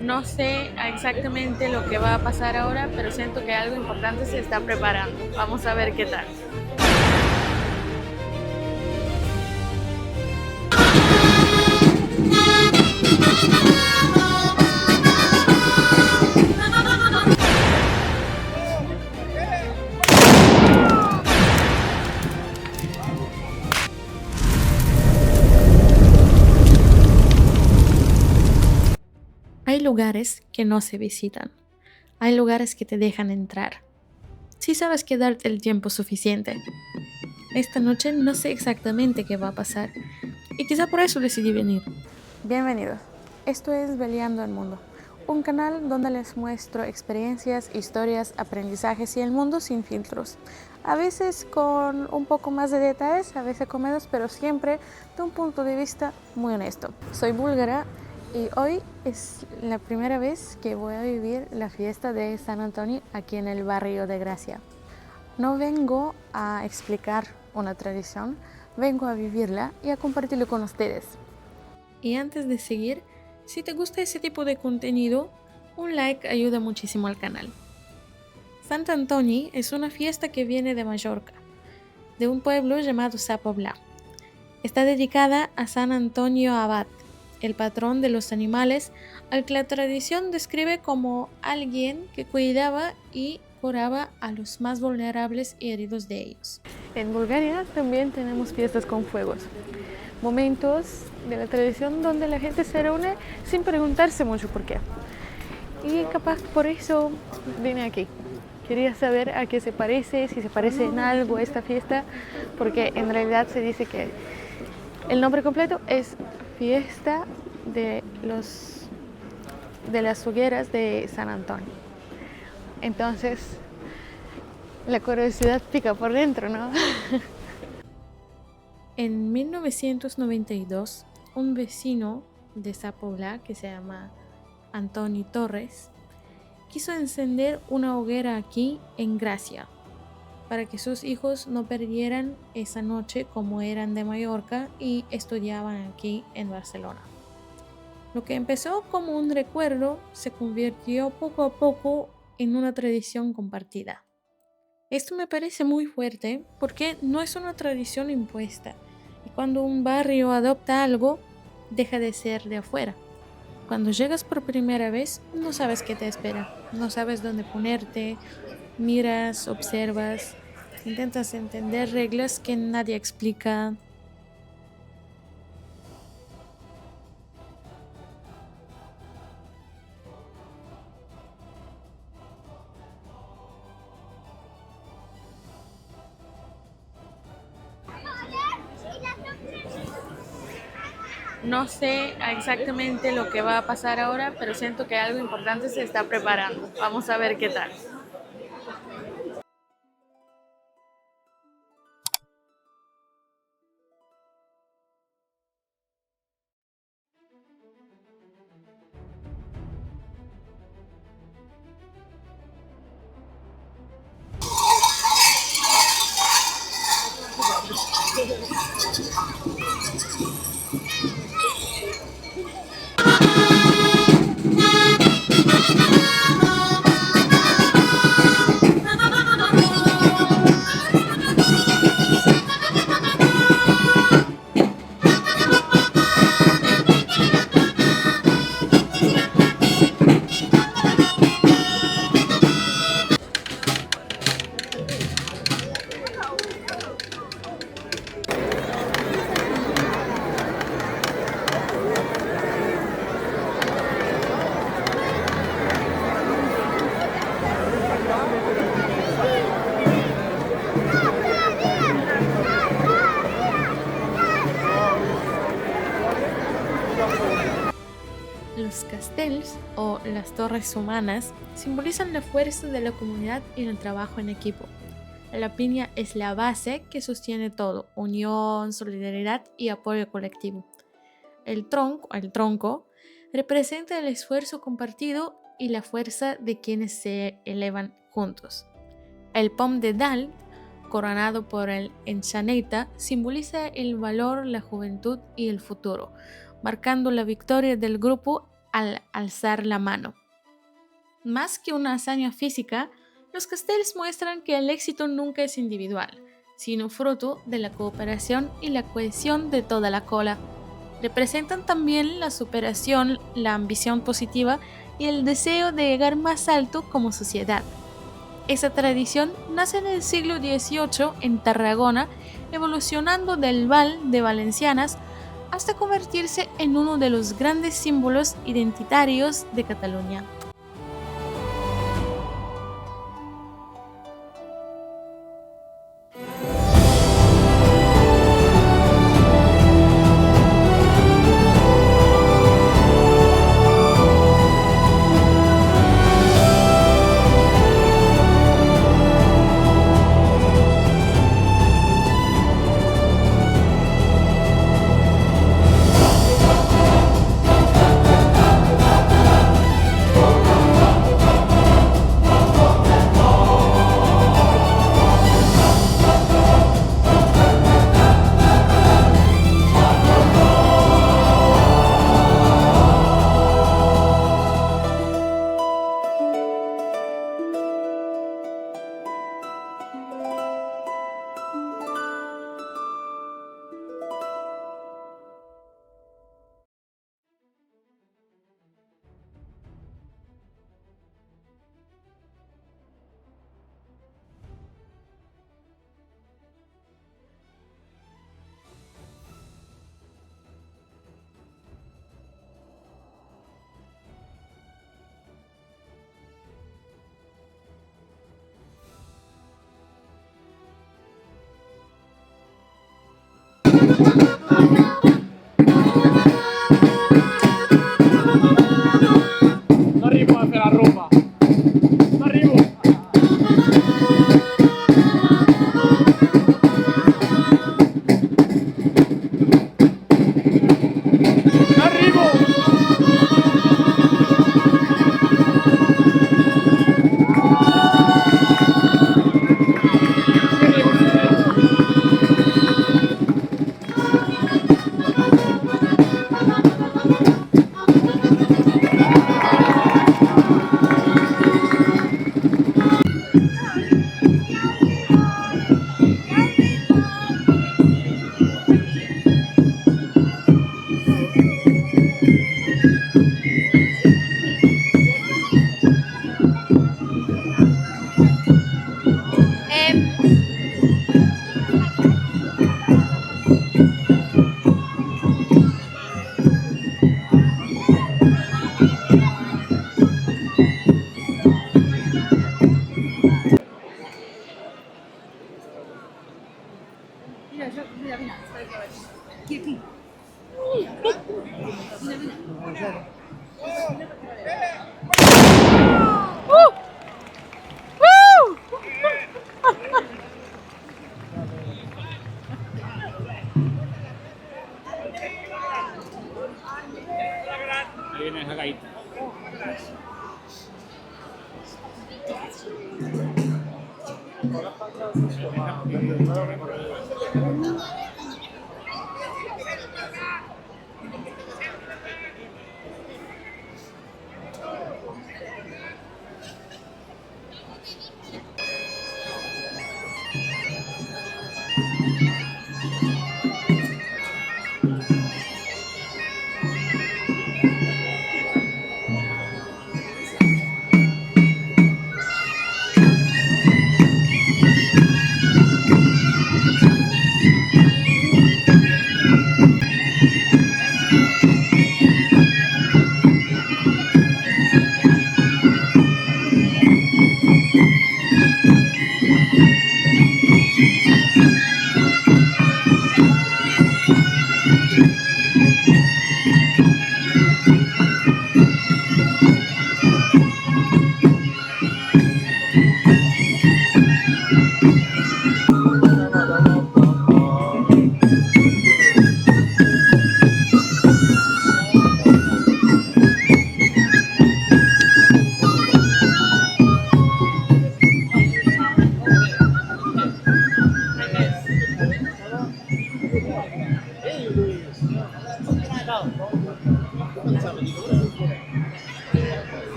No sé exactamente lo que va a pasar ahora, pero siento que algo importante se está preparando. Vamos a ver qué tal. Hay lugares que no se visitan. Hay lugares que te dejan entrar. Si sabes que darte el tiempo suficiente. Esta noche no sé exactamente qué va a pasar y quizá por eso decidí venir. Bienvenidos. Esto es Veleando el Mundo, un canal donde les muestro experiencias, historias, aprendizajes y el mundo sin filtros. A veces con un poco más de detalles, a veces con menos, pero siempre de un punto de vista muy honesto. Soy búlgara y hoy es la primera vez que voy a vivir la fiesta de San Antonio aquí en el barrio de Gracia. No vengo a explicar una tradición, vengo a vivirla y a compartirlo con ustedes. Y antes de seguir, si te gusta ese tipo de contenido, un like ayuda muchísimo al canal. Sant Antoni es una fiesta que viene de Mallorca, de un pueblo llamado Sa Pobla. Está dedicada a San Antonio Abad, el patrón de los animales, al que la tradición describe como alguien que cuidaba y curaba a los más vulnerables y heridos de ellos. En Bulgaria también tenemos fiestas con fuegos, momentos de la tradición donde la gente se reúne sin preguntarse mucho por qué. Y capaz por eso vine aquí. Quería saber a qué se parece, si se parece en algo a esta fiesta, porque en realidad se dice que el nombre completo es Fiesta de las Hogueras de San Antonio. Entonces, la curiosidad pica por dentro, ¿no? En 1992, un vecino de Sa Pobla, que se llama Antoni Torres, quiso encender una hoguera aquí en Gracia, para que sus hijos no perdieran esa noche como eran de Mallorca y estudiaban aquí en Barcelona. Lo que empezó como un recuerdo se convirtió poco a poco en una tradición compartida. Esto me parece muy fuerte porque no es una tradición impuesta y cuando un barrio adopta algo, deja de ser de afuera. Cuando llegas por primera vez, no sabes qué te espera, no sabes dónde ponerte, miras, observas, intentas entender reglas que nadie explica. No sé exactamente lo que va a pasar ahora, pero siento que algo importante se está preparando. Vamos a ver qué tal. Los castells o las torres humanas simbolizan la fuerza de la comunidad y el trabajo en equipo. La piña es la base que sostiene todo, unión, solidaridad y apoyo colectivo. El tronco representa el esfuerzo compartido y la fuerza de quienes se elevan juntos. El pom de dalt, coronado por el enxaneta, simboliza el valor, la juventud y el futuro, marcando la victoria del grupo al alzar la mano. Más que una hazaña física, los castells muestran que el éxito nunca es individual, sino fruto de la cooperación y la cohesión de toda la cola. Representan también la superación, la ambición positiva y el deseo de llegar más alto como sociedad. Esa tradición nace en el siglo XVIII en Tarragona, evolucionando del bal de valencianas hasta convertirse en uno de los grandes símbolos identitarios de Cataluña. No arrivo a fer la roba. No arribo. No arribo. Ahí viene esa gaita.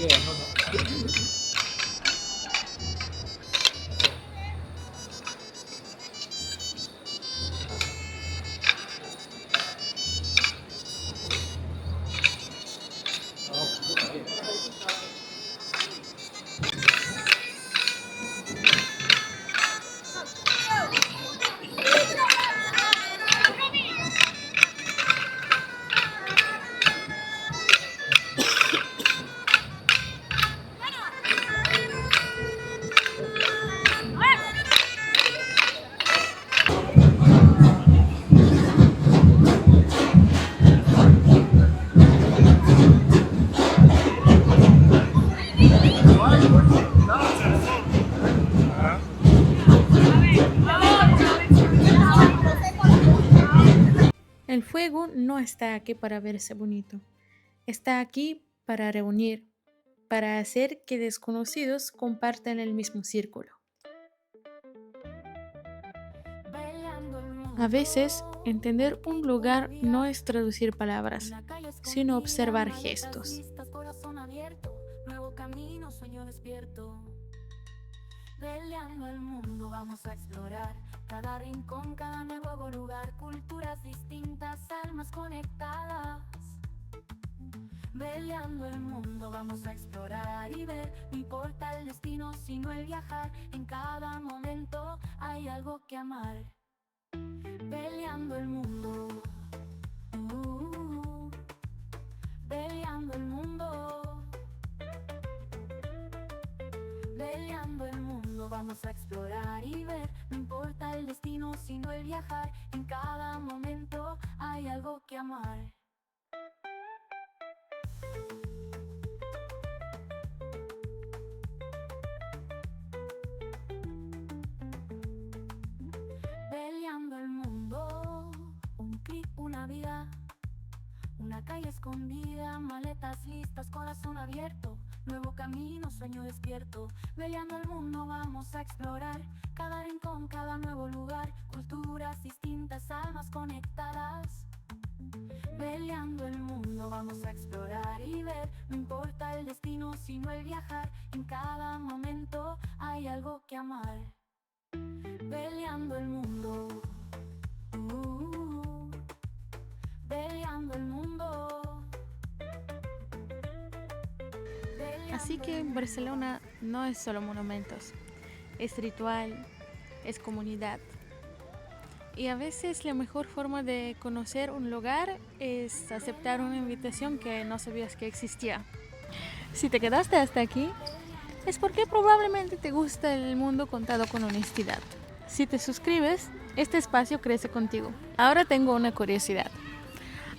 ¿Qué? No sé. El fuego no está aquí para verse bonito. Está aquí para reunir, para hacer que desconocidos compartan el mismo círculo. A veces, entender un lugar no es traducir palabras, sino observar gestos. Peleando el mundo vamos a explorar cada rincón, cada nuevo lugar, culturas distintas, almas conectadas. Peleando el mundo vamos a explorar y ver, no importa el destino sino el viajar, en cada momento hay algo que amar. Peleando el mundo, peleando el mundo, peleando el mundo vamos a explorar y ver, no importa el destino sino el viajar, en cada momento hay algo que amar. Peleando el mundo, un clic, una vida, una calle escondida, maletas listas, corazón abierto, nuevo camino, sueño despierto. Peleando el mundo vamos a explorar cada rincón, cada nuevo lugar, culturas distintas, almas conectadas. Peleando el mundo vamos a explorar y ver, no importa el destino sino el viajar, en cada momento hay algo que amar. Peleando el mundo, peleando el mundo. Así que Barcelona no es solo monumentos, es ritual, es comunidad. Y a veces la mejor forma de conocer un lugar es aceptar una invitación que no sabías que existía. Si te quedaste hasta aquí, es porque probablemente te gusta el mundo contado con honestidad. Si te suscribes, este espacio crece contigo. Ahora tengo una curiosidad.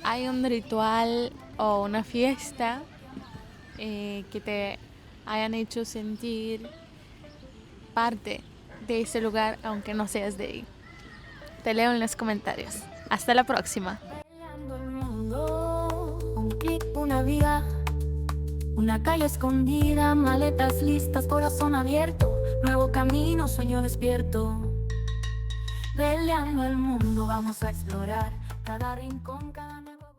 ¿Hay un ritual o una fiesta que te hayan hecho sentir parte de ese lugar aunque no seas de ahí? Te leo en los comentarios. Hasta la próxima. Peleando el mundo, un clic, una vida, una calle escondida, maletas listas, corazón abierto, nuevo camino, sueño despierto. Peleando el mundo vamos a explorar cada rincón, cada nuevo